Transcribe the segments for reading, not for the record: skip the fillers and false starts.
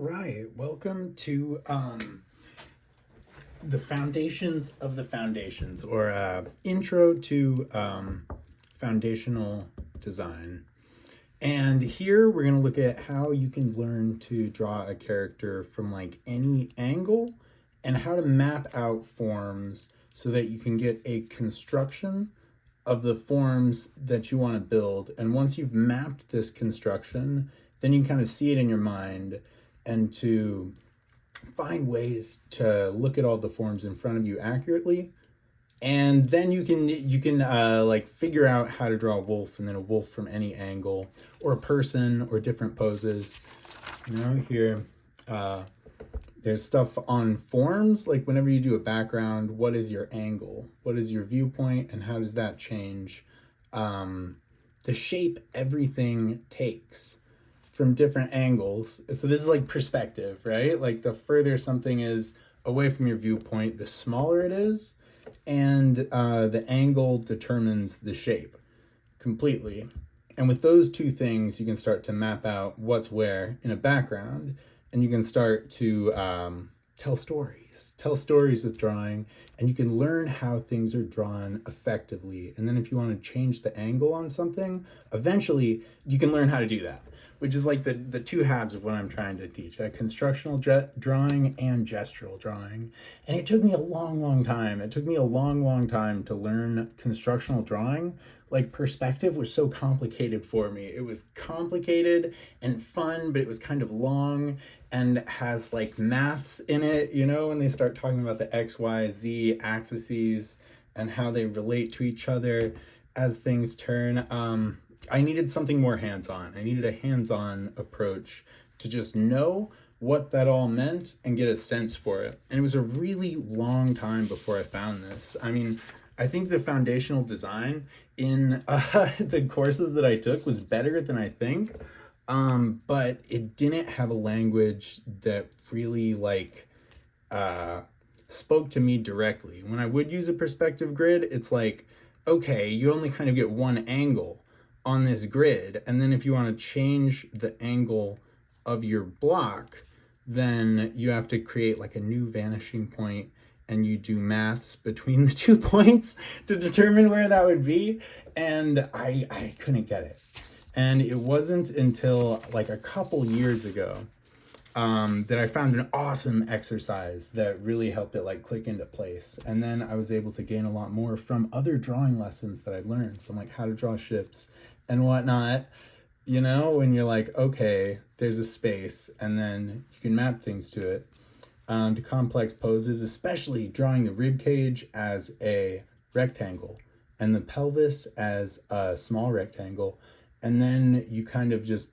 right, welcome to the foundations of the foundations, or intro to foundational design. And here we're going to look at how you can learn to draw a character from like any angle and how to map out forms so that you can get a construction of the forms that you want to build. And once you've mapped this construction, then you can kind of see it in your mind and to find ways to look at all the forms in front of you accurately. And then you can like figure out how to draw a wolf, and then a wolf from any angle, or a person, or different poses. Here there's stuff on forms, like whenever you do a background, what is your angle, what is your viewpoint, and how does that change the shape everything takes from different angles. So this is like perspective, right? Like the further something is away from your viewpoint, the smaller it is, and the angle determines the shape completely. And with those two things, you can start to map out what's where in a background, and you can start to tell stories with drawing, and you can learn how things are drawn effectively. And then if you want to change the angle on something, eventually you can learn how to do that, which is like the two halves of what I'm trying to teach: constructional drawing and gestural drawing. And it took me a long time. It took me a long time to learn constructional drawing. Like, perspective was so complicated for me. It was complicated and fun, but it was kind of long and has like maths in it, when they start talking about the X, Y, Z axes and how they relate to each other as things turn. I needed something more hands-on. I needed a hands-on approach to just know what that all meant and get a sense for it. And it was a really long time before I found this. I mean, I think the foundational design in the courses that I took was better than I think, but it didn't have a language that really spoke to me directly. When I would use a perspective grid, it's like, okay, you only kind of get one angle on this grid, and then if you want to change the angle of your block, then you have to create like a new vanishing point, and you do maths between the 2 points to determine where that would be. And I couldn't get it. And it wasn't until like a couple years ago that I found an awesome exercise that really helped it like click into place. And then I was able to gain a lot more from other drawing lessons that I learned, from like how to draw ships and whatnot, when you're like, okay, there's a space, and then you can map things to it. To complex poses, especially drawing the rib cage as a rectangle and the pelvis as a small rectangle. And then you kind of just,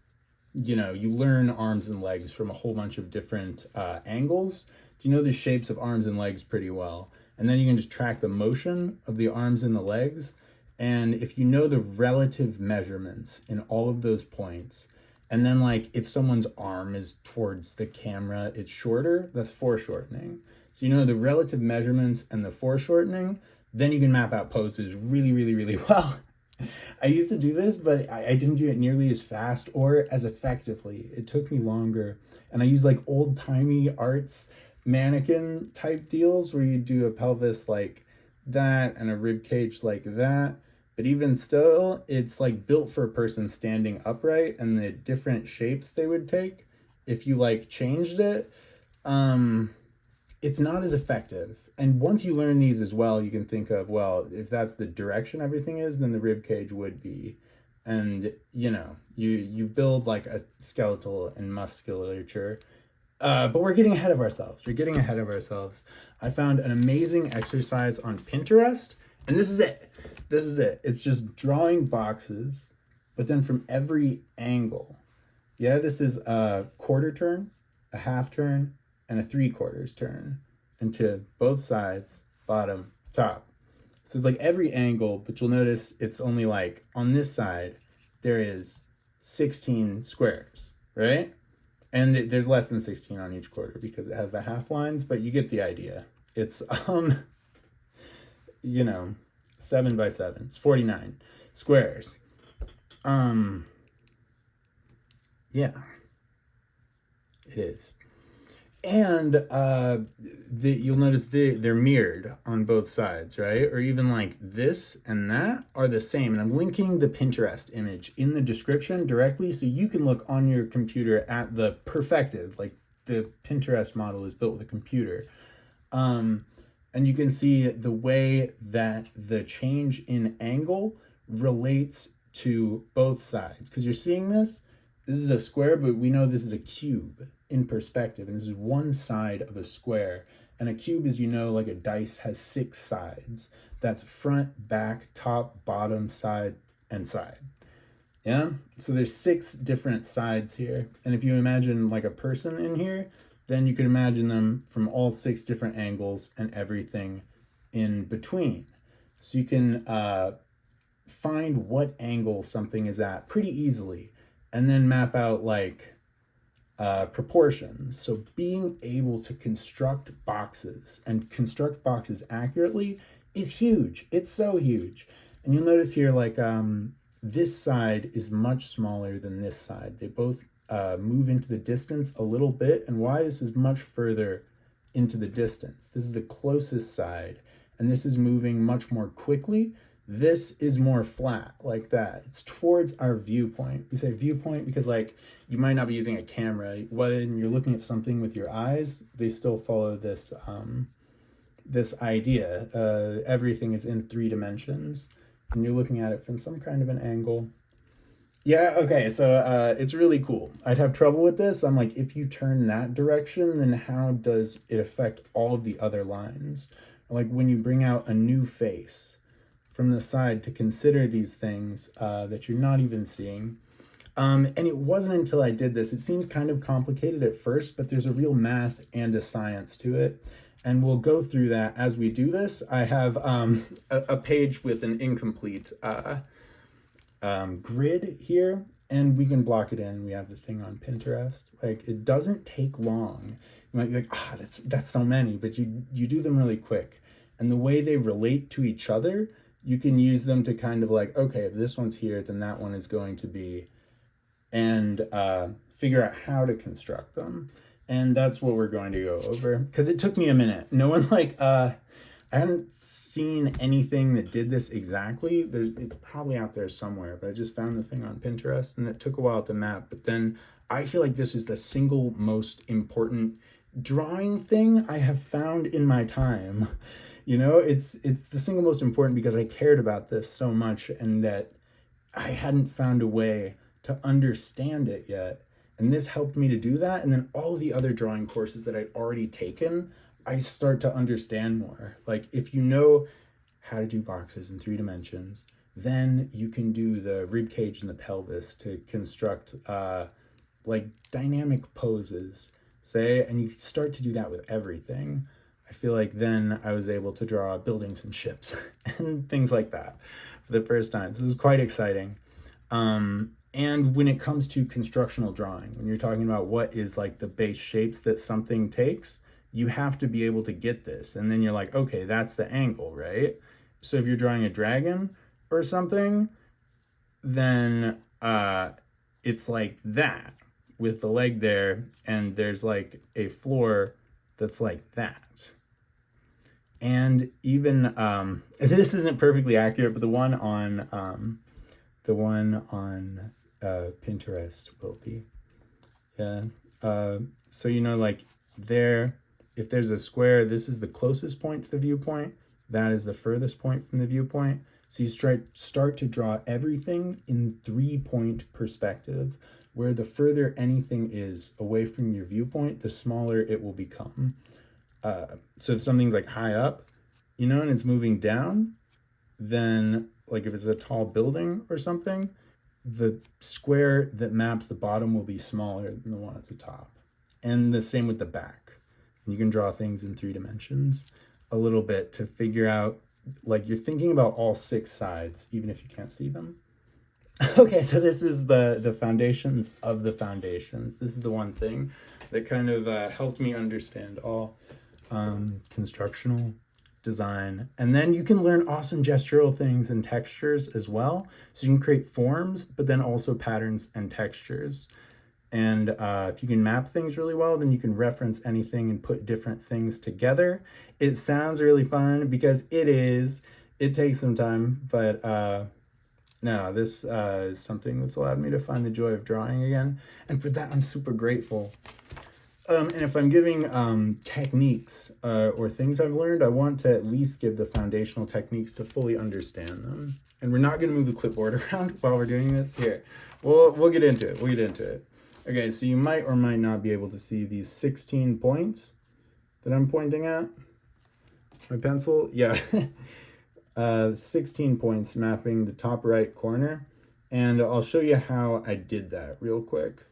you learn arms and legs from a whole bunch of different angles. Do you know the shapes of arms and legs pretty well? And then you can just track the motion of the arms and the legs. And if you know the relative measurements in all of those points, and then like if someone's arm is towards the camera, it's shorter, that's foreshortening. So you know the relative measurements and the foreshortening, then you can map out poses really well. I used to do this, but I didn't do it nearly as fast or as effectively. It took me longer. And I use like old-timey arts mannequin type deals where you do a pelvis like that and a rib cage like that. But even still, it's like built for a person standing upright, and the different shapes they would take if you like changed it, it's not as effective. And once you learn these as well, you can think of, well, if that's the direction everything is, then the rib cage would be. And you build like a skeletal and musculature. But we're getting ahead of ourselves. I found an amazing exercise on Pinterest, and this is it. It's just drawing boxes, but then from every angle. Yeah, this is a quarter turn, a half turn, and a 3/4 turn, and to both sides, bottom, top. So it's like every angle, but you'll notice it's only like on this side, there is 16 squares, right? And there's less than 16 on each quarter because it has the half lines, but you get the idea. It's, 7 by 7. It's 49 squares. Yeah. It is. And you'll notice they're mirrored on both sides, right? Or even like this and that are the same. And I'm linking the Pinterest image in the description directly so you can look on your computer at the perfected, like the Pinterest model is built with a computer. And you can see the way that the change in angle relates to both sides. Because you're seeing this is a square, but we know this is a cube in perspective. And this is one side of a square. And a cube, as you know, like a dice, has 6 sides. That's front, back, top, bottom, side, and side. Yeah? So there's 6 different sides here. And if you imagine like a person in here, then you can imagine them from all 6 different angles and everything in between. So you can find what angle something is at pretty easily and then map out like proportions. So being able to construct boxes and construct boxes accurately is huge. It's so huge. And you'll notice here like this side is much smaller than this side. They both move into the distance a little bit, and why this is much further into the distance. This is the closest side, and this is moving much more quickly. This is more flat like that. It's towards our viewpoint. We say viewpoint because like you might not be using a camera. When you're looking at something with your eyes, they still follow this this idea. Everything is in 3 dimensions, and you're looking at it from some kind of an angle. Yeah, okay, so it's really cool. I'd have trouble with this. I'm like, if you turn that direction, then how does it affect all of the other lines? Like when you bring out a new face from the side to consider these things that you're not even seeing. And it wasn't until I did this, it seems kind of complicated at first, but there's a real math and a science to it. And we'll go through that as we do this. I have a page with an incomplete grid here, and we can block it in. We have the thing on Pinterest. Like it doesn't take long. You might be like, that's so many, but you do them really quick. And the way they relate to each other, you can use them to kind of like, okay, if this one's here, then that one is going to be, and figure out how to construct them. And that's what we're going to go over, because it took me a minute. No one like I haven't seen anything that did this exactly. It's probably out there somewhere, but I just found the thing on Pinterest, and it took a while to map. But then I feel like this is the single most important drawing thing I have found in my time. You know, it's the single most important because I cared about this so much, and that I hadn't found a way to understand it yet. And this helped me to do that. And then all the other drawing courses that I'd already taken, I start to understand more. Like if you know how to do boxes in 3 dimensions, then you can do the rib cage and the pelvis to construct like dynamic poses, say, and you start to do that with everything. I feel like then I was able to draw buildings and ships and things like that for the first time. So it was quite exciting. And when it comes to constructional drawing, when you're talking about what is like the base shapes that something takes, you have to be able to get this. And then you're like, okay, that's the angle, right? So if you're drawing a dragon or something, then it's like that with the leg there, and there's like a floor that's like that. And even this isn't perfectly accurate, but the one on Pinterest will be. Yeah. So you know, like there, if there's a square, this is the closest point to the viewpoint. That is the furthest point from the viewpoint. So you start to draw everything in 3-point perspective, where the further anything is away from your viewpoint, the smaller it will become. So if something's like high up, you know, and it's moving down, then like if it's a tall building or something, the square that maps the bottom will be smaller than the one at the top. And the same with the back. You can draw things in 3 dimensions a little bit to figure out, like you're thinking about all 6 sides, even if you can't see them. Okay, so this is the foundations of the foundations. This is the one thing that kind of helped me understand all constructional design. And then you can learn awesome gestural things and textures as well. So you can create forms, but then also patterns and textures. And if you can map things really well, then you can reference anything and put different things together. It sounds really fun because it is. It takes some time, but no, this is something that's allowed me to find the joy of drawing again. And for that, I'm super grateful. And if I'm giving techniques or things I've learned, I want to at least give the foundational techniques to fully understand them. And we're not going to move the clipboard around while we're doing this. Here, we'll get into it. We'll get into it. Okay, so you might or might not be able to see these 16 points that I'm pointing at. My pencil, yeah. 16 points mapping the top right corner. And I'll show you how I did that real quick.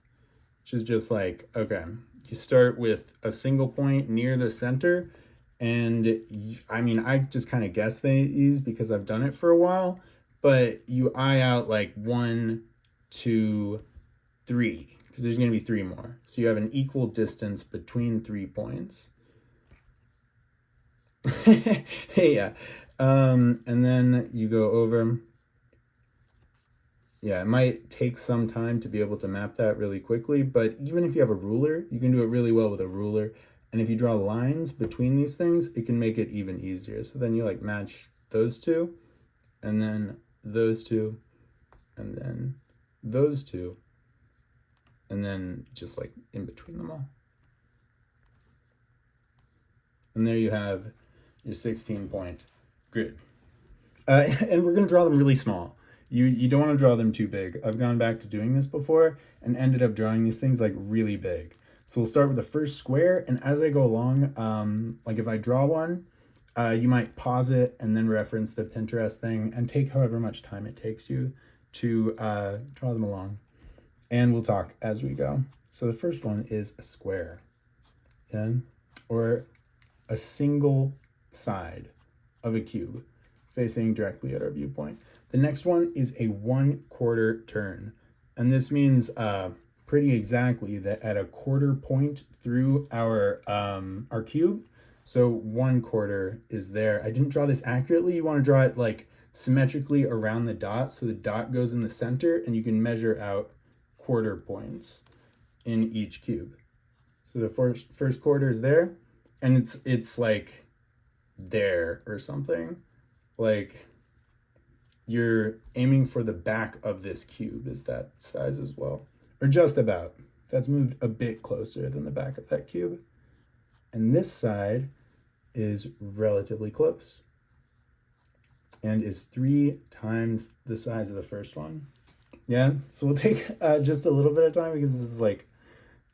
Which is just like, okay, you start with a single point near the center. And I mean, I just kind of guess these because I've done it for a while. But you eye out like 1, 2, 3. Because there's going to be 3 more. So you have an equal distance between 3 points. Yeah. And then you go over. Yeah, it might take some time to be able to map that really quickly, but even if you have a ruler, you can do it really well with a ruler. And if you draw lines between these things, it can make it even easier. So then you like match those two, and then those two, and then those two, and then just like in between them all. And there you have your 16-point grid. And we're going to draw them really small. You don't want to draw them too big. I've gone back to doing this before and ended up drawing these things like really big. So we'll start with the first square, and as I go along, like if I draw one, you might pause it and then reference the Pinterest thing and take however much time it takes you to draw them along. And we'll talk as we go. So the first one is a square, yeah? Or a single side of a cube facing directly at our viewpoint. The next one is a 1/4 turn. And this means pretty exactly that at a quarter point through our cube, so 1/4 is there. I didn't draw this accurately. You want to draw it like symmetrically around the dot. So the dot goes in the center and you can measure out quarter points in each cube. So the first quarter is there, and it's like there or something. Like you're aiming for the back of this cube is that size as well, or just about. That's moved a bit closer than the back of that cube. And this side is relatively close and is 3 times the size of the first one. Yeah, so we'll take just a little bit of time because this is like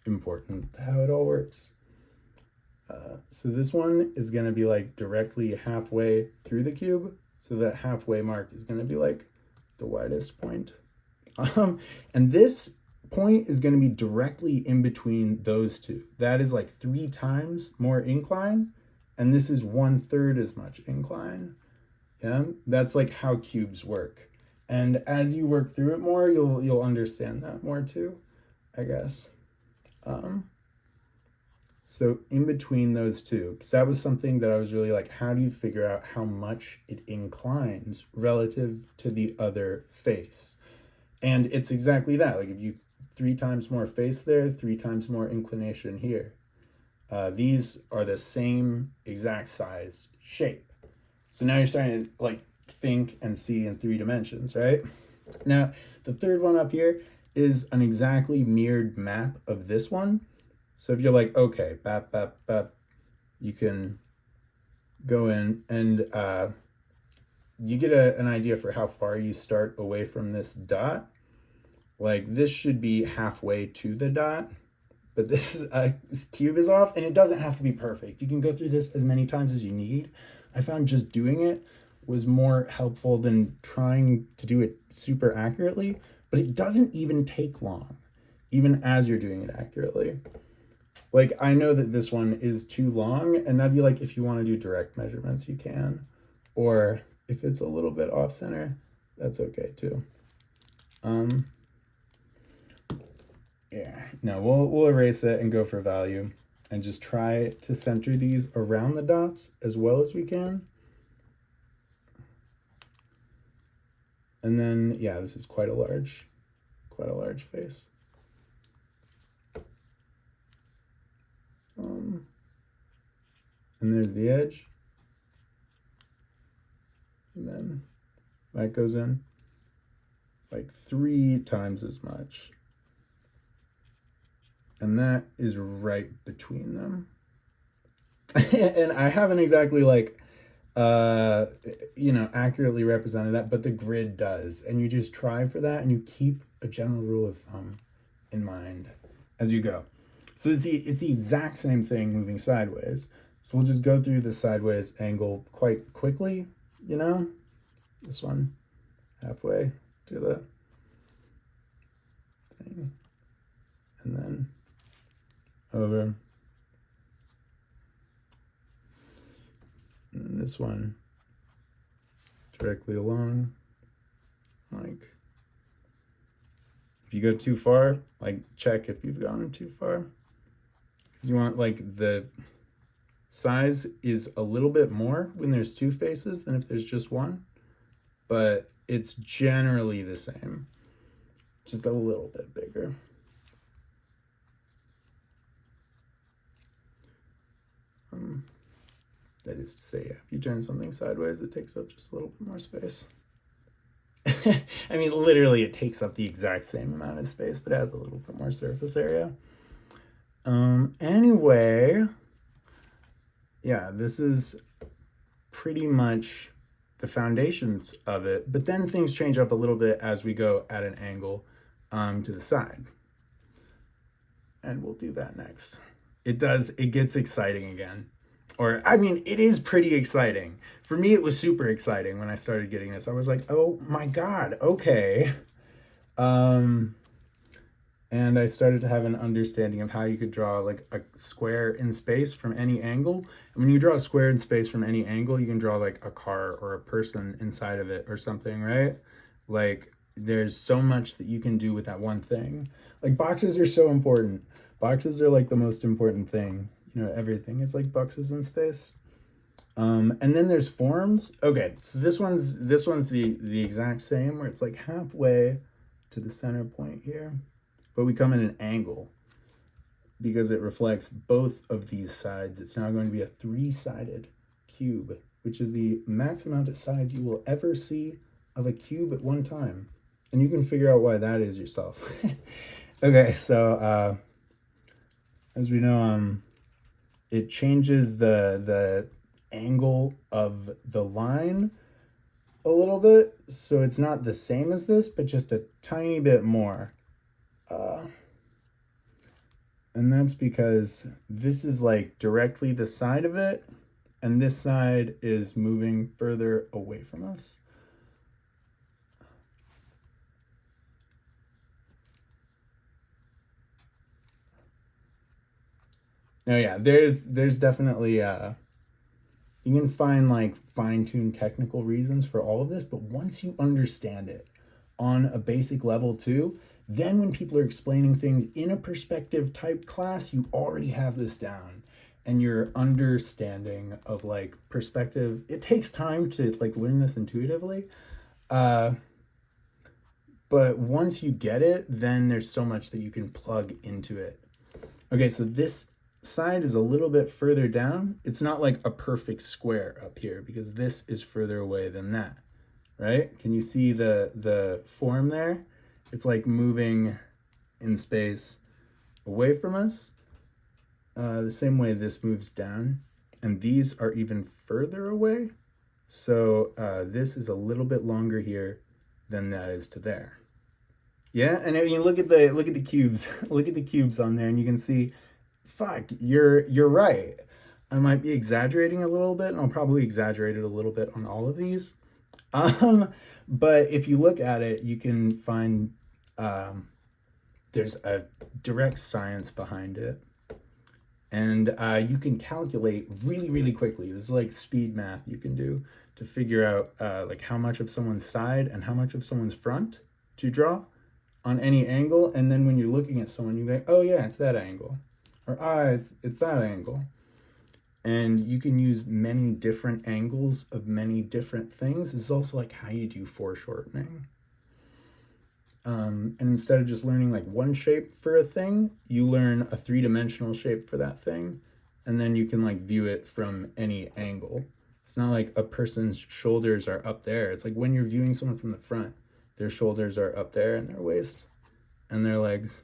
important how it all works. So this one is going to be like directly halfway through the cube. So that halfway mark is going to be like the widest point. And this point is going to be directly in between those two. That is like 3 times more incline. And this is 1/3 as much incline. Yeah, that's like how cubes work. And as you work through it more, you'll understand that more too, I guess. So in between those two, because that was something that I was really like, how do you figure out how much it inclines relative to the other face? And it's exactly that. Like if you 3 times more face there, 3 times more inclination here. These are the same exact size shape. So now you're starting to like think and see in 3 dimensions, right? Now, the third one up here is an exactly mirrored map of this one. So if you're like, okay, bap, bap, bap, you can go in and you get an idea for how far you start away from this dot. Like this should be halfway to the dot, but this cube is off, and it doesn't have to be perfect. You can go through this as many times as you need. I found just doing it was more helpful than trying to do it super accurately, but it doesn't even take long, even as you're doing it accurately. Like, I know that this one is too long, and that'd be like, if you want to do direct measurements, you can. Or if it's a little bit off center, that's okay too. Yeah, no, we'll erase it and go for value and just try to center these around the dots as well as we can. And then, yeah, this is quite a large face. and there's the edge, and then that goes in like 3 times as much, and that is right between them. And I haven't exactly like accurately represented that, but the grid does, and you just try for that, and you keep a general rule of thumb in mind as you go. So it's the exact same thing moving sideways. So we'll just go through the sideways angle quite quickly. This one halfway to the thing, and then over. And this one directly along. Like, if you go too far, like, check if you've gone too far. Because you want, like, the size is a little bit more when there's 2 faces than if there's just one. But it's generally the same, just a little bit bigger. That is to say, yeah, if you turn something sideways, it takes up just a little bit more space. I mean, literally, it takes up the exact same amount of space, but it has a little bit more surface area. Anyway, yeah, this is pretty much the foundations of it, but then things change up a little bit as we go at an angle to the side. And we'll do that next. It gets exciting again. Or, I mean, it is pretty exciting. For me, it was super exciting when I started getting this. I was like, oh my God, okay. And I started to have an understanding of how you could draw like a square in space from any angle. And when you draw a square in space from any angle, you can draw like a car or a person inside of it or something, right? Like, there's so much that you can do with that one thing. Like, boxes are so important. Boxes are like the most important thing. Everything is like boxes in space. And then there's forms. Okay, so this one's the exact same, where it's like halfway to the center point here, but we come in an angle because it reflects both of these sides. It's now going to be a 3-sided cube, which is the max amount of sides you will ever see of a cube at one time. And you can figure out why that is yourself. Okay, so as we know, it changes the angle of the line a little bit, so it's not the same as this, but just a tiny bit more. And that's because this is like directly the side of it, and this side is moving further away from us. No, yeah, there's definitely you can find like fine-tuned technical reasons for all of this, but once you understand it on a basic level too, then when people are explaining things in a perspective type class, you already have this down. And your understanding of like perspective, it takes time to like learn this intuitively. But once you get it, then there's so much that you can plug into it. Okay, so this side is a little bit further down. It's not like a perfect square up here because this is further away than that, right? Can you see the form there? It's like moving in space away from us. The same way this moves down, and these are even further away. So this is a little bit longer here than that is to there. Yeah, and I mean, look at the cubes. Look at the cubes on there, and you can see, fuck, you're right. I might be exaggerating a little bit, and I'll probably exaggerate it a little bit on all of these. But if you look at it, you can find there's a direct science behind it. And you can calculate really, really quickly. This is like speed math you can do to figure out like how much of someone's side and how much of someone's front to draw on any angle. And then when you're looking at someone, you go, oh yeah, it's that angle. Or it's that angle. And you can use many different angles of many different things. This is also like how you do foreshortening. And instead of just learning like one shape for a thing, you learn a 3-dimensional shape for that thing. and then you can like view it from any angle. It's not like a person's shoulders are up there. It's like when you're viewing someone from the front, their shoulders are up there and their waist and their legs.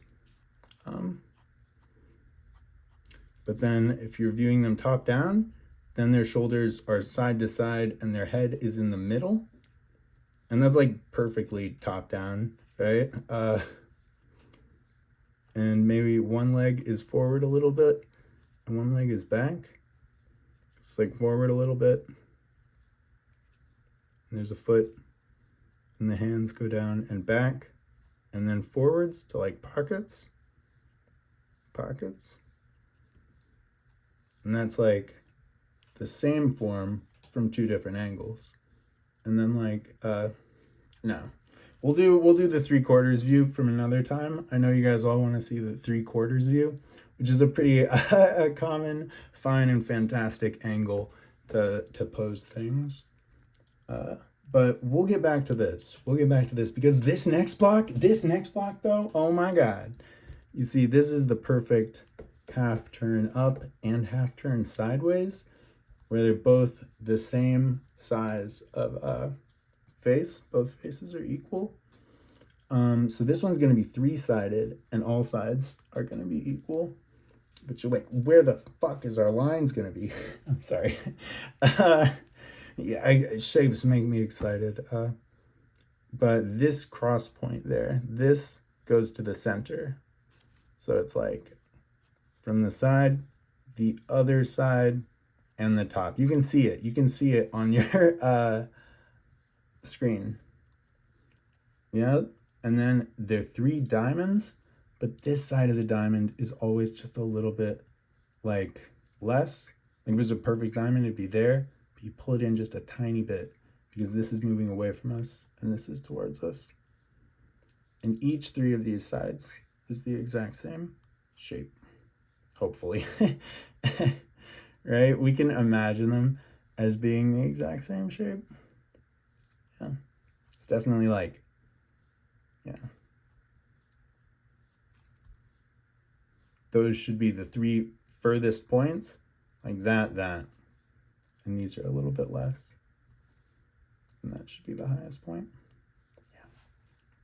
But then if you're viewing them top down, then their shoulders are side to side and their head is in the middle. And that's like perfectly top down, right? And maybe one leg is forward a little bit and one leg is back. It's like forward a little bit. And there's a foot and the hands go down and back and then forwards to like pockets. And that's like the same form from two different angles. And then like, no, we'll do the 3/4 view from another time. I know you guys all want to see the 3/4 view, which is a pretty common, fine, and fantastic angle to pose things. But we'll get back to this. Because this next block though, oh my God. You see, this is the perfect half turn up and half turn sideways, where they're both the same size of face. Both faces are equal. So this one's going to be 3-sided and all sides are going to be equal. But you're like, where the fuck is our lines going to be? I'm sorry. Yeah, shapes make me excited. But this cross point there, this goes to the center. So it's like from the side, the other side, and the top. You can see it. You can see it on your screen. Yeah. And then they're 3 diamonds, but this side of the diamond is always just a little bit like less. Like if it was a perfect diamond, it'd be there. But you pull it in just a tiny bit because this is moving away from us and this is towards us. And each 3 of these sides is the exact same shape, hopefully. Right? We can imagine them as being the exact same shape. Yeah. It's definitely like, yeah. Those should be the 3 furthest points, like that. And these are a little bit less. And that should be the highest point. Yeah,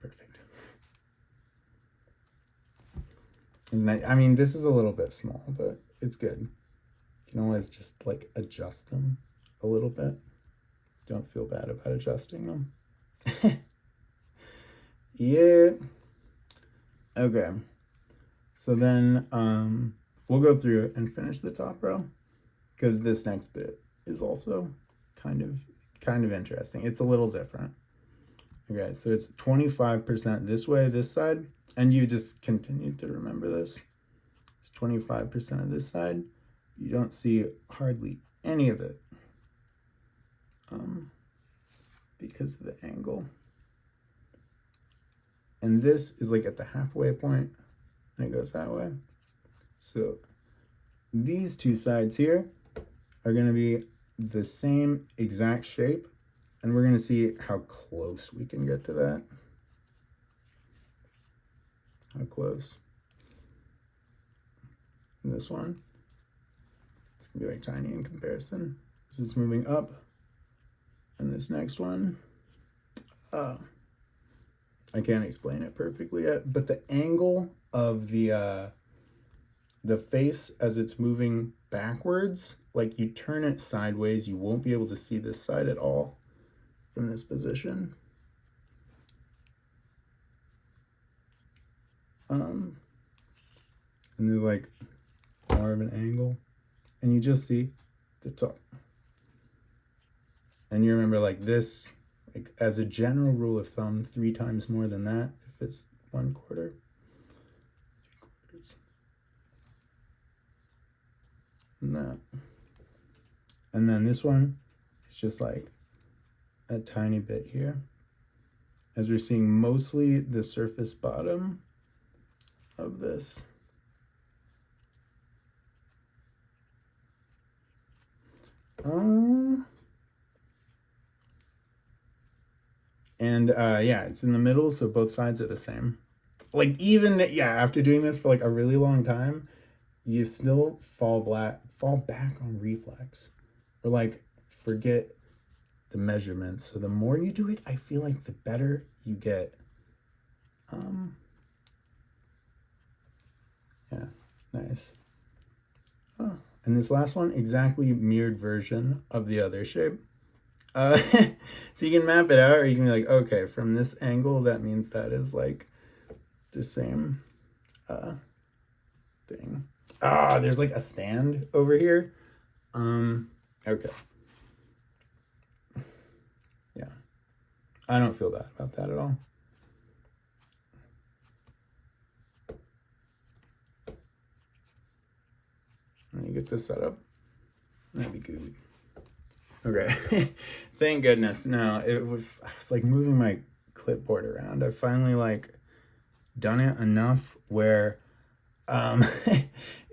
perfect. And I mean, this is a little bit small, but it's good. You can always just like adjust them a little bit. Don't feel bad about adjusting them. Yeah. Okay. So then we'll go through and finish the top row because this next bit is also kind of interesting. It's a little different. Okay, so it's 25% this way, this side, and you just continue to remember this. It's 25% of this side. You don't see hardly any of it because of the angle. And this is like at the halfway point, and it goes that way. So these 2 sides here are going to be the same exact shape, and we're going to see how close we can get to that. How close. And this one, it's going to be like tiny in comparison. This is moving up, and this next one, I can't explain it perfectly yet, but the angle of the face as it's moving backwards, like you turn it sideways, you won't be able to see this side at all from this position. And there's like more of an angle, and you just see the top. And you remember like this, like as a general rule of thumb, 3 times more than that if it's 1/4, 3/4, and that. And then this one is just like a tiny bit here, as we're seeing mostly the surface bottom of this. And yeah, it's in the middle, so both sides are the same. Like even, yeah, after doing this for like a really long time, you still fall back on reflex, or like forget the measurements. So the more you do it, I feel like the better you get. Yeah, nice. Oh, and this last one, exactly mirrored version of the other shape. So you can map it out, or you can be like, okay, from this angle, that means that is like the same thing. There's like a stand over here. Okay. Yeah. I don't feel bad about that at all. Let me get this set up. That'd be good. Okay. Thank goodness. No, I was like moving my clipboard around. I finally like done it enough where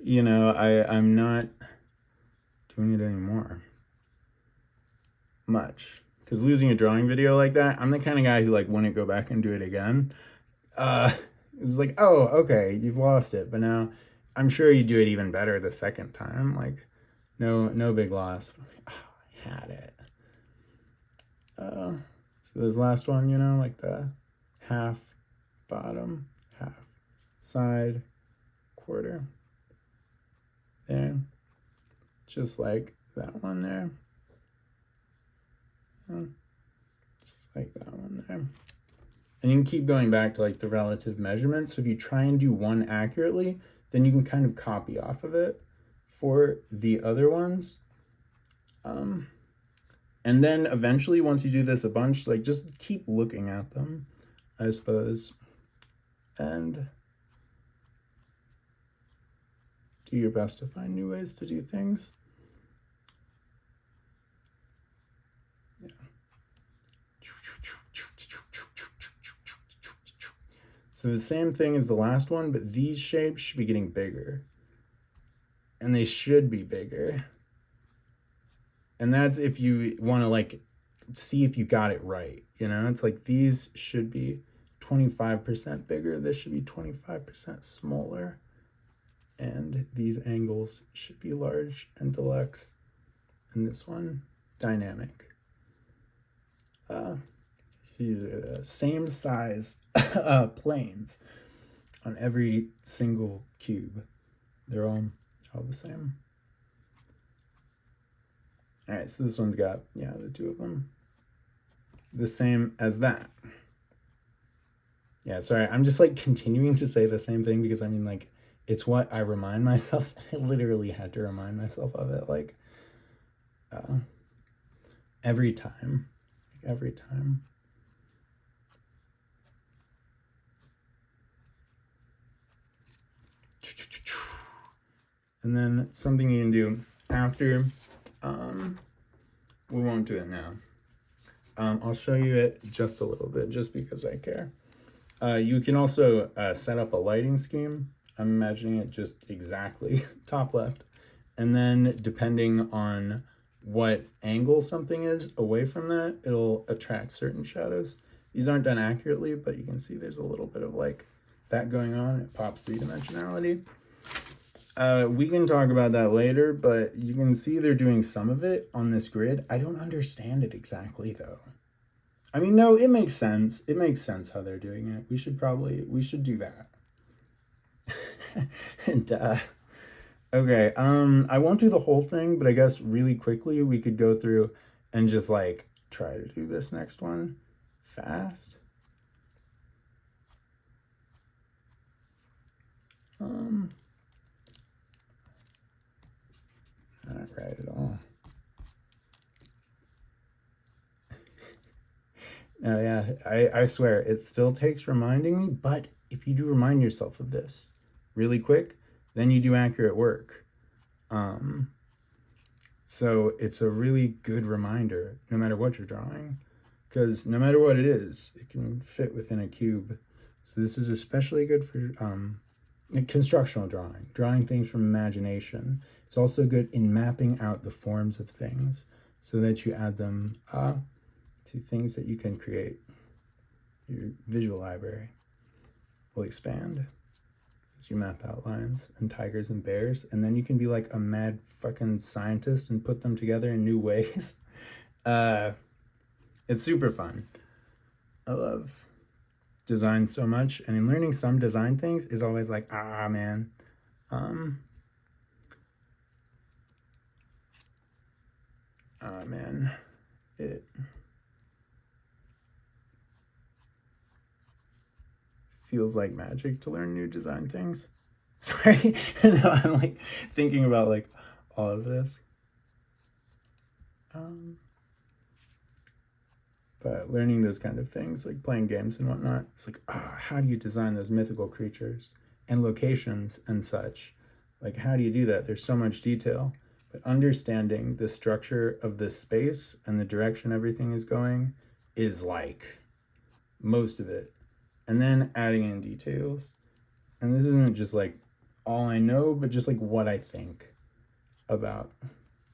you know, I'm not doing it anymore much, because losing a drawing video like that, I'm the kind of guy who like wouldn't go back and do it again. It's like, oh, okay, you've lost it, but now I'm sure you do it even better the second time. Like, no big loss. Oh, I had it. So this last one, you know, like the half bottom, half side, quarter there, just like that one there, just like that one there. And you can keep going back to like the relative measurements. So if you try and do one accurately, then you can kind of copy off of it for the other ones. And then eventually, once you do this a bunch, like just keep looking at them, I suppose, and do your best to find new ways to do things. Yeah. So the same thing as the last one, but these shapes should be getting bigger. And they should be bigger. And that's if you want to like see if you got it right. You know, it's like these should be 25% bigger. This should be 25% smaller. And these angles should be large and deluxe. And this one, dynamic. These are the same size planes on every single cube. They're all the same. All right, so this one's got, yeah, the two of them the same as that. Yeah, sorry, I'm just like continuing to say the same thing because I mean, like, it's what I remind myself. I literally had to remind myself of it, like, every time. Every time. And then something you can do after, we won't do it now. I'll show you it just a little bit, just because I care. You can also set up a lighting scheme. I'm imagining it just exactly top left. And then depending on what angle something is away from that, it'll attract certain shadows. These aren't done accurately, but you can see there's a little bit of like that going on. It pops three-dimensionality. We can talk about that later, but you can see they're doing some of it on this grid. I don't understand it exactly though. I mean, no, it makes sense. It makes sense how they're doing it. We should do that. And okay, I won't do the whole thing, but I guess really quickly we could go through and just like try to do this next one fast. Not right at all. Oh yeah, I swear it still takes reminding me, but if you do remind yourself of this really quick, then you do accurate work. So it's a really good reminder no matter what you're drawing, because no matter what it is, it can fit within a cube. So this is especially good for constructional drawing things from imagination. It's also good in mapping out the forms of things so that you add them to things that you can create. Your visual library will expand So you map out lions and tigers and bears, and then you can be like a mad fucking scientist and put them together in new ways. It's super fun. I love design so much, and in learning some design things is always like, man. Man, it feels like magic to learn new design things. Sorry, no, I'm like thinking about like all of this. But learning those kind of things, like playing games and whatnot, it's like, how do you design those mythical creatures and locations and such? Like, how do you do that? There's so much detail. But understanding the structure of the space and the direction everything is going is like most of it. And then adding in details. And this isn't just like all I know, but just like what I think about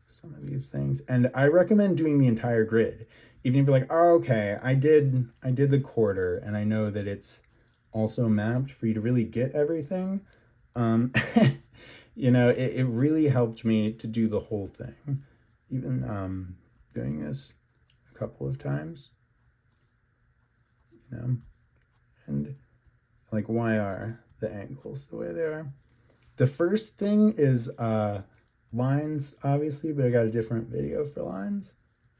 some of these things. And I recommend doing the entire grid. Even if you're like, okay, I did the quarter and I know that it's also mapped for you to really get everything. It really helped me to do the whole thing. Even doing this a couple of times. And like, why are the angles the way they are? The first thing is lines, obviously, but I got a different video for lines.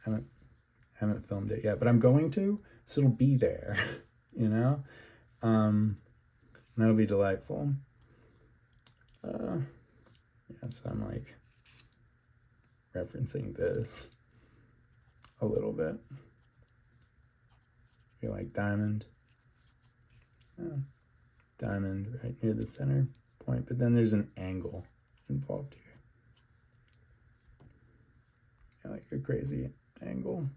Haven't filmed it yet, but I'm going to, so it'll be there, that'll be delightful. So I'm like referencing this a little bit. Be like diamond right near the center point, but then there's an angle involved here, like a crazy angle.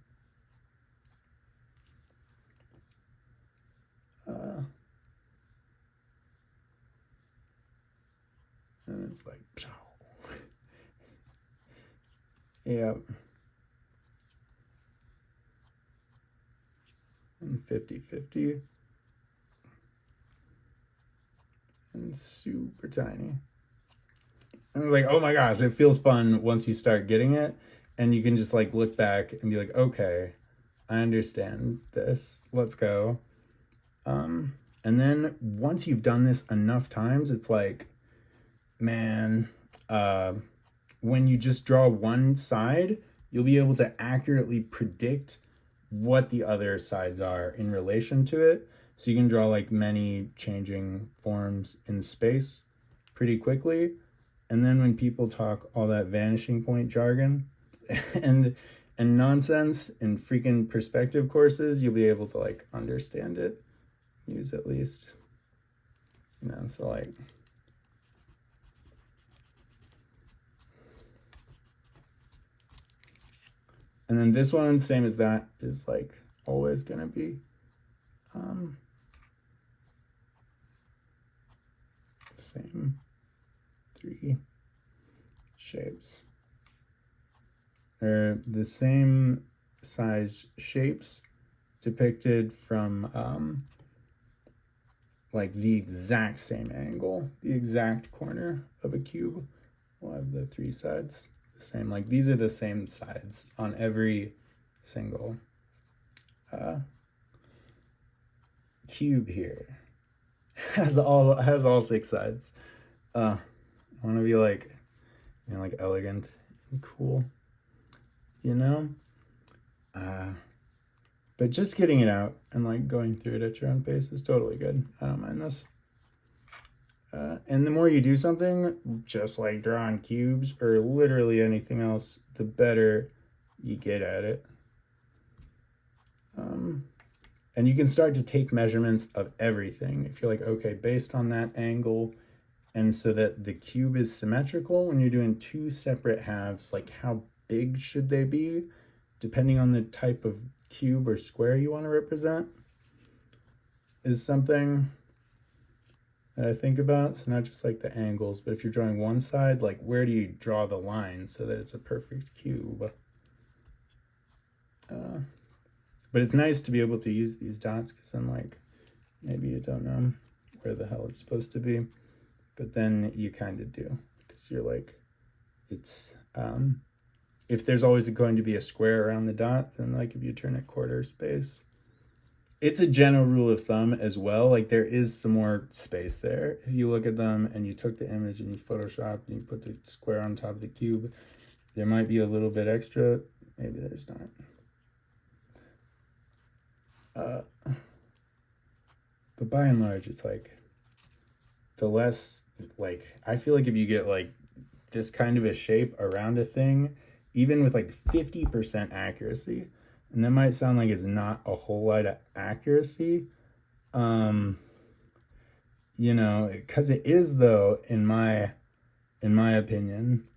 And it's like, yeah. And 50-50. And super tiny. And it's like, oh my gosh, it feels fun once you start getting it. And you can just like look back and be like, okay, I understand this. Let's go. And then once you've done this enough times, it's like, man, when you just draw one side, you'll be able to accurately predict what the other sides are in relation to it. So you can draw like many changing forms in space pretty quickly. And then when people talk all that vanishing point jargon and nonsense in freaking perspective courses, you'll be able to like understand it, use at least, so like, and then this one, same as that, is like always gonna be same 3 shapes, or the same size shapes depicted from like the exact same angle, the exact corner of a cube will have the 3 sides the same. Like these are the same sides on every single cube here. Has all 6 sides. I want to be like, like elegant and cool, but just getting it out and like going through it at your own pace is totally good. I don't mind this. And the more you do something, just like drawing cubes or literally anything else, the better you get at it. And you can start to take measurements of everything. If you're like, okay, based on that angle, and so that the cube is symmetrical, when you're doing 2 separate halves, like how big should they be, depending on the type of cube or square you want to represent, is something that I think about. So not just like the angles, but if you're drawing one side, like where do you draw the line so that it's a perfect cube? But it's nice to be able to use these dots, because then like maybe you don't know where the hell it's supposed to be. but then you kind of do, because you're like, it's if there's always going to be a square around the dot, then like if you turn it quarter space, it's a general rule of thumb as well. Like there is some more space there. If you look at them and you took the image and you photoshopped and you put the square on top of the cube, there might be a little bit extra. Maybe there's not. But by and large, it's like the less, like, I feel like if you get like this kind of a shape around a thing, even with like 50% accuracy, and that might sound like it's not a whole lot of accuracy, you know, because it is though, in my opinion.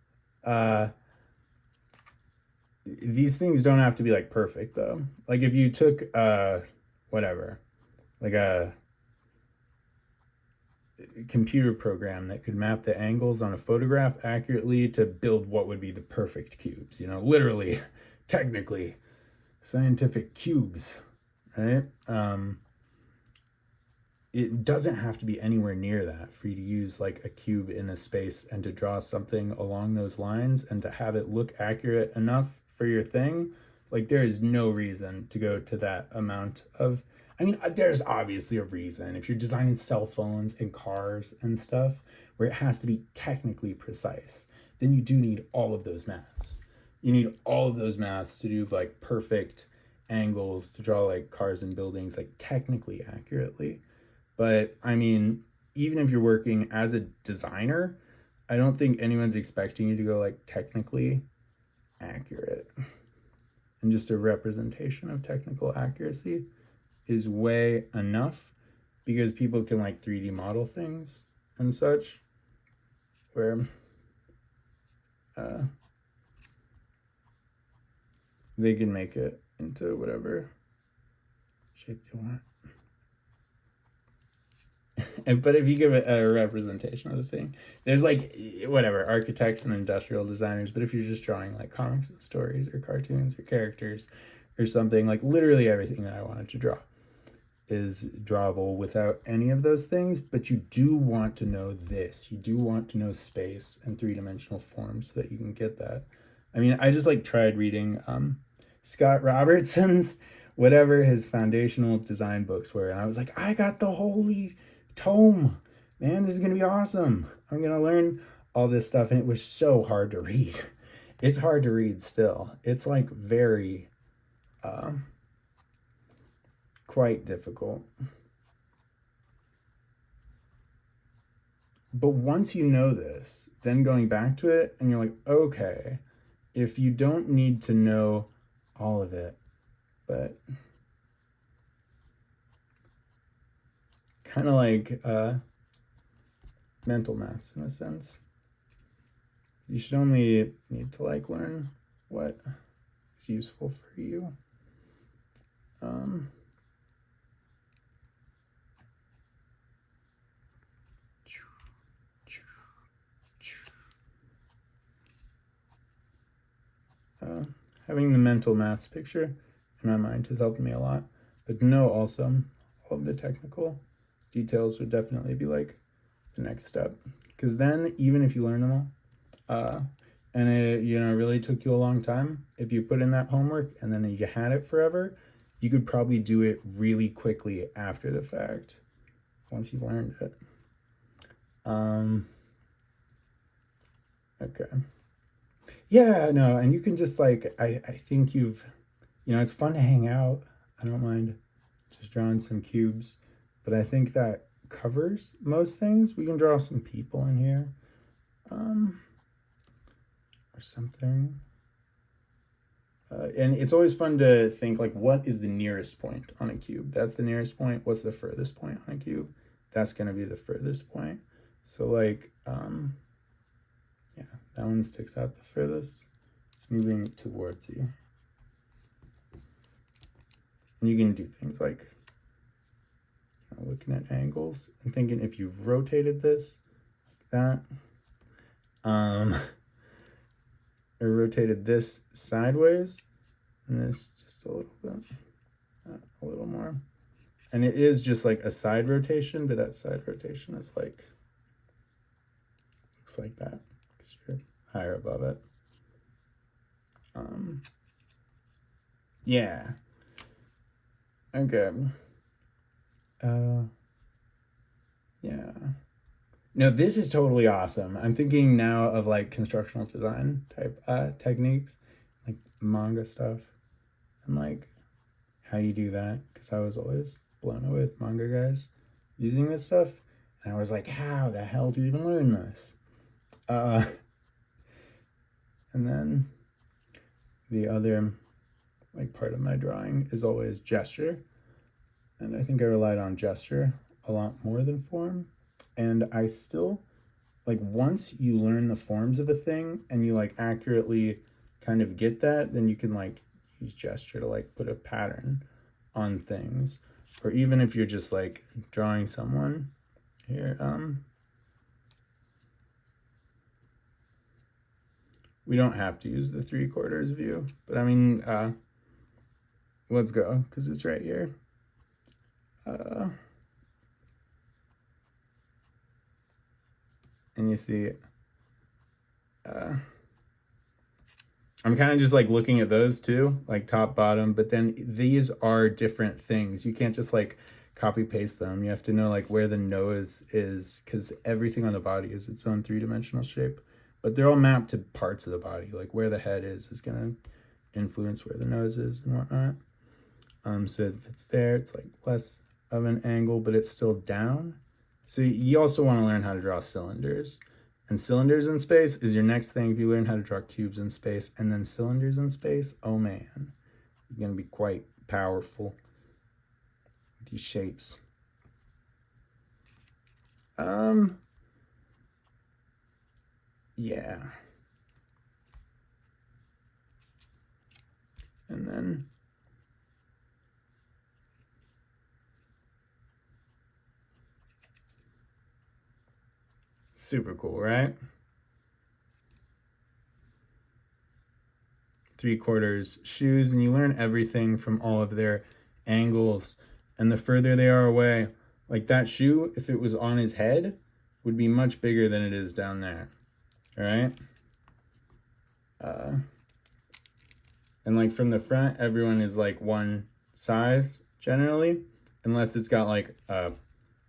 These things don't have to be like perfect though. Like if you took whatever, like a computer program that could map the angles on a photograph accurately to build what would be the perfect cubes, you know, literally, technically, scientific cubes, right? It doesn't have to be anywhere near that for you to use like a cube in a space and to draw something along those lines and to have it look accurate enough for your thing. Like there is no reason to go to that amount of, I mean, there's obviously a reason if you're designing cell phones and cars and stuff where it has to be technically precise, then you do need all of those maths. You need all of those maths to do like perfect angles to draw like cars and buildings like technically accurately. But I mean, even if you're working as a designer, I don't think anyone's expecting you to go like technically accurate. And just a representation of technical accuracy is way enough, because people can like 3D model things and such where they can make it into whatever shape they want. But if you give it a representation of the thing, there's like whatever architects and industrial designers, but if you're just drawing like comics and stories or cartoons or characters or something, like literally everything that I wanted to draw is drawable without any of those things. But you do want to know this, you do want to know space and three-dimensional forms so that you can get that. I mean, I just like tried reading Scott Robertson's whatever his foundational design books were, and I was like, I got the holy tome, man, this is gonna be awesome. I'm gonna learn all this stuff. And it was so hard to read. It's hard to read still. It's like very quite difficult. But once you know this, then going back to it and you're like, okay, if you don't need to know all of it, but kind of like mental maths in a sense. You should only need to like learn what is useful for you. Having the mental maths picture in my mind has helped me a lot. But know also all of the technical details would definitely be like the next step. Because then even if you learn them all, and it, you know, really took you a long time, if you put in that homework and then you had it forever, you could probably do it really quickly after the fact once you've learned it. Okay. Yeah, no, and you can just like, I think you've, you know, it's fun to hang out. I don't mind just drawing some cubes, but I think that covers most things. We can draw some people in here, or something. And it's always fun to think like, what is the nearest point on a cube? That's the nearest point. What's the furthest point on a cube? That's going to be the furthest point. So like, yeah, that one sticks out the furthest. It's moving towards you. And you can do things like, you know, looking at angles and thinking if you've rotated this like that, or rotated this sideways and this just a little bit, a little more. And it is just like a side rotation, but that side rotation is like looks like that because you're higher above it. Yeah. Okay. Yeah. No, this is totally awesome. I'm thinking now of like constructional design type techniques, like manga stuff, and like how you do that. Because I was always blown away with manga guys using this stuff, and I was like, how the hell do you even learn this? And then the other like part of my drawing is always gesture, and I think I relied on gesture a lot more than form. And I still, like, once you learn the forms of a thing and you like accurately kind of get that, then you can like use gesture to like put a pattern on things. Or even if you're just like drawing someone here, we don't have to use the 3/4 view, but I mean, let's go because it's right here. And you see, I'm kind of just like looking at those two, like top, bottom, but then these are different things. You can't just like copy paste them. You have to know like where the nose is because everything on the body is its own 3-dimensional shape, but they're all mapped to parts of the body. Like where the head is going to influence where the nose is and whatnot. So if it's there, it's like less of an angle, but it's still down. So you also want to learn how to draw cylinders. And cylinders in space is your next thing if you learn how to draw cubes in space. And then cylinders in space, oh man, you're going to be quite powerful with these shapes. Yeah. And then super cool, right? 3/4 shoes, and you learn everything from all of their angles. And the further they are away, like that shoe, if it was on his head, would be much bigger than it is down there. All right. And like from the front, everyone is like one size generally, unless it's got like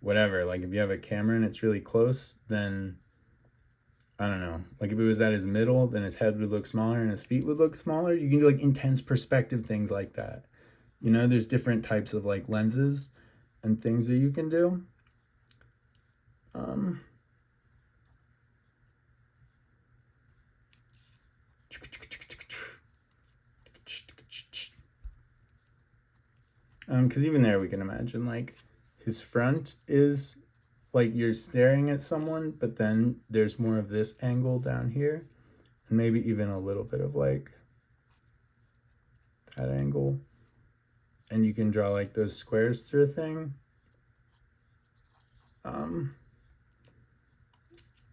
whatever. Like if you have a camera and it's really close, then I don't know. Like if it was at his middle, then his head would look smaller and his feet would look smaller. You can do like intense perspective things like that. You know, there's different types of like lenses and things that you can do. Because even there we can imagine like his front is like you're staring at someone, but then there's more of this angle down here, and maybe even a little bit of like that angle, and you can draw like those squares through a thing. And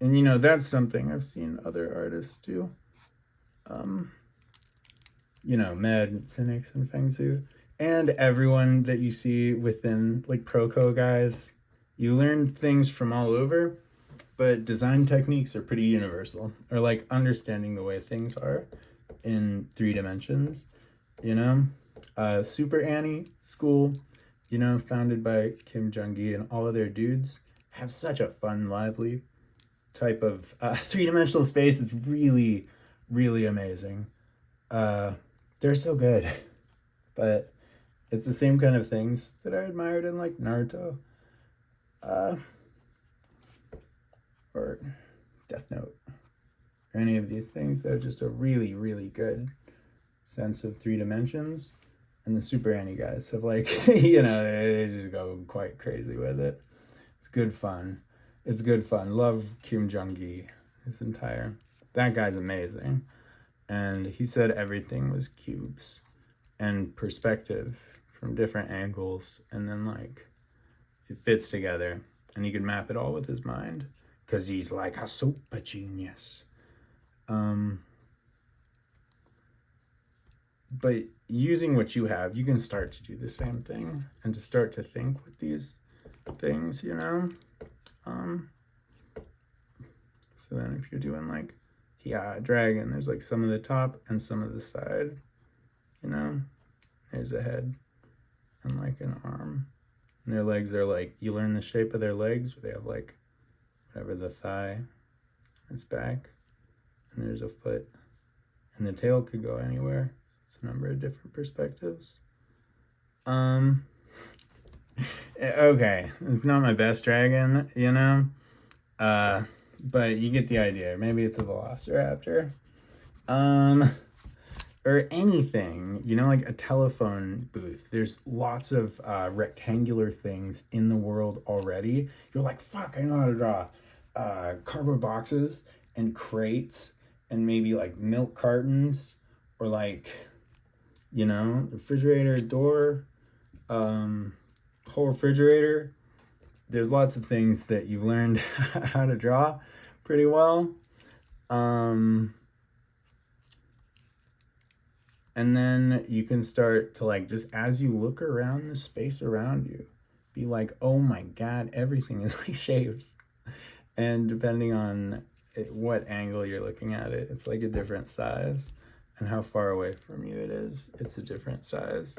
you know, that's something I've seen other artists do. You know, Med, Cynics, and Fengzu, and everyone that you see within like Proco guys. You learn things from all over, but design techniques are pretty universal, or like understanding the way things are in 3 dimensions, you know? Super Annie School, you know, founded by Kim Jung-gi, and all of their dudes have such a fun, lively type of 3-dimensional space. Is really, really amazing. They're so good, but it's the same kind of things that I admired in like Naruto, or Death Note, or any of these things that are just a really, really good sense of 3 dimensions. And the Super Annie guys have like, you know, they just go quite crazy with it. It's good fun. It's good fun. Love Kim Jung-gi. That guy's amazing. And he said everything was cubes and perspective from different angles, and then like it fits together, and he can map it all with his mind because he's like a super genius. But using what you have, you can start to do the same thing and to start to think with these things, you know? So then if you're doing like, yeah, dragon, there's like some of the top and some of the side, you know? There's a head and like an arm. And their legs are like, you learn the shape of their legs, where they have like, whatever, the thigh, its back, and there's a foot. And the tail could go anywhere. So it's a number of different perspectives. Okay, it's not my best dragon, you know? But you get the idea. Maybe it's a velociraptor. Or anything, you know, like a telephone booth. There's lots of rectangular things in the world already. You're like, fuck, I know how to draw cardboard boxes and crates and maybe like milk cartons or like, you know, refrigerator door, whole refrigerator. There's lots of things that you've learned how to draw pretty well. And then you can start to like, just as you look around the space around you, be like, oh my God, everything is like shapes. And depending on what angle you're looking at it, it's like a different size. And how far away from you it is, it's a different size.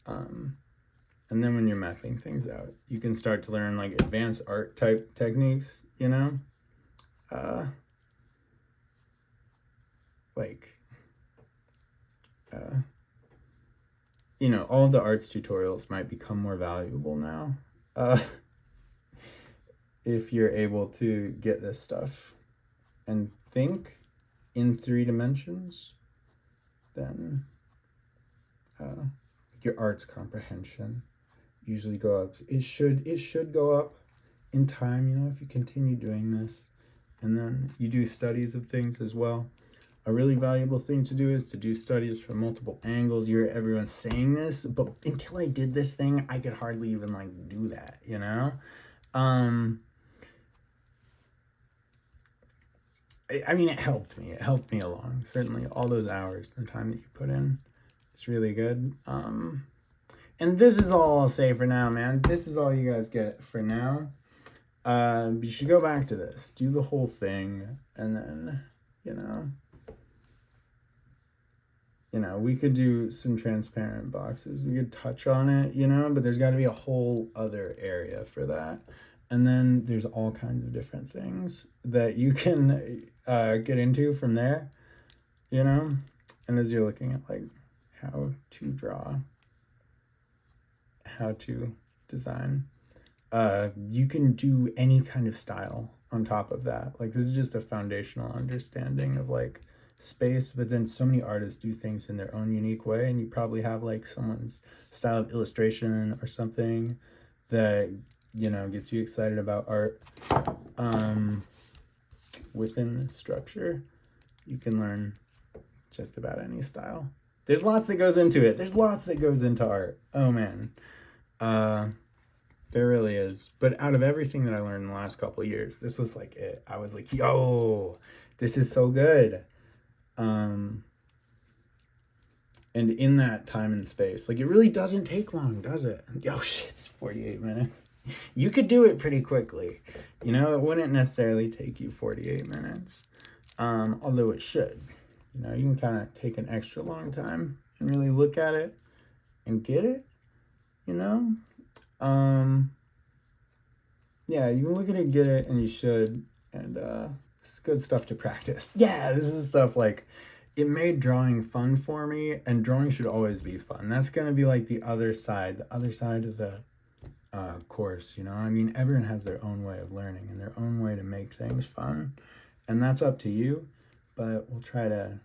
And then when you're mapping things out, you can start to learn like advanced art type techniques, you know? You know, all the arts tutorials might become more valuable now. If you're able to get this stuff and think in 3 dimensions, then your arts comprehension usually go up. It should go up in time, you know, if you continue doing this. And then you do studies of things as well. A really valuable thing to do is to do studies from multiple angles. You hear everyone saying this, but until I did this thing, I could hardly even like do that, you know? I mean, it helped me. It helped me along. Certainly all those hours, the time that you put in, it's really good. And this is all I'll say for now, man. This is all you guys get for now. You should go back to this, do the whole thing, and then, you know, we could do some transparent boxes. We could touch on it, you know, but there's got to be a whole other area for that. And then there's all kinds of different things that you can get into from there, you know. And as you're looking at like how to draw, how to design, you can do any kind of style on top of that. Like this is just a foundational understanding of like space, but then so many artists do things in their own unique way, and you probably have like someone's style of illustration or something that, you know, gets you excited about art. Within this structure, you can learn just about any style. There's lots that goes into it. There's lots that goes into art. Oh man. There really is. But out of everything that I learned in the last couple of years, this was like it. I was like, yo, this is so good. And in that time and space, like it really doesn't take long, does it? Oh shit, it's 48 minutes. You could do it pretty quickly. You know, it wouldn't necessarily take you 48 minutes. Although it should. You know, you can kind of take an extra long time and really look at it and get it, you know? Yeah, you can look at it, get it, and you should. And it's good stuff to practice. Yeah, this is stuff like, it made drawing fun for me, and drawing should always be fun. That's going to be like the other side of the course, you know? I mean, everyone has their own way of learning and their own way to make things fun, and that's up to you, but we'll try to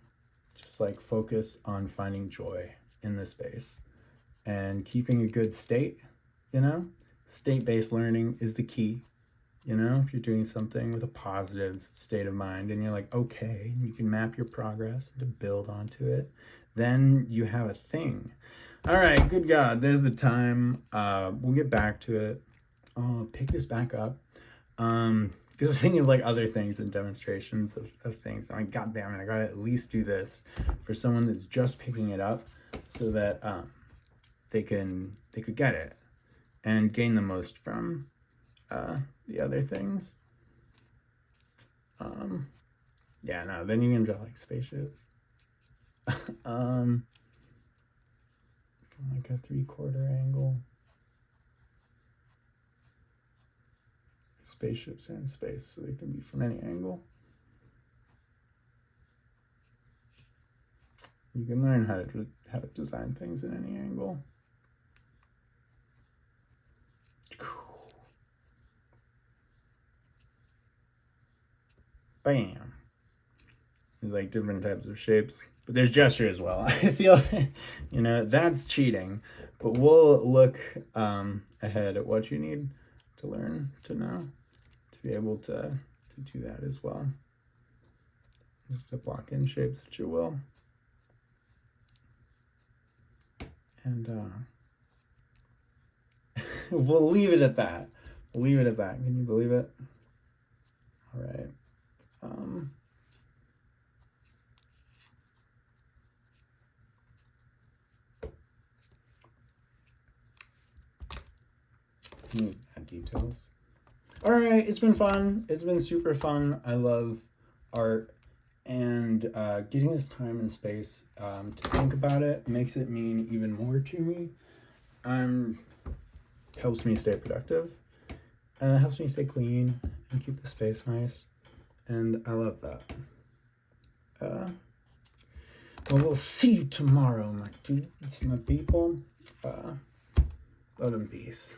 just like focus on finding joy in the space and keeping a good state, you know? State-based learning is the key. You know, if you're doing something with a positive state of mind and you're like, okay, and you can map your progress and to build onto it, then you have a thing. All right, good God, there's the time. We'll get back to it. I'll pick this back up. Because I was thinking of like other things and demonstrations of things. I'm like, God damn it, I gotta at least do this for someone that's just picking it up so that they could get it and gain the most from the other things. Yeah, no, then you can draw like spaceships. From like a 3/4 angle. Spaceships are in space, so they can be from any angle. You can learn how to design things in any angle. Bam. There's like different types of shapes, but there's gesture as well. I feel, that's cheating, but we'll look ahead at what you need to learn to know to be able to do that as well. Just to block in shapes at your will. And we'll leave it at that. We'll leave it at that. Can you believe it? All right. Add details. All right, it's been fun. It's been super fun. I love art, and getting this time and space to think about it makes it mean even more to me. Helps me stay productive. Helps me stay clean and keep the space nice, and I love that. Well, we'll see you tomorrow, my dudes, my people. Love and peace.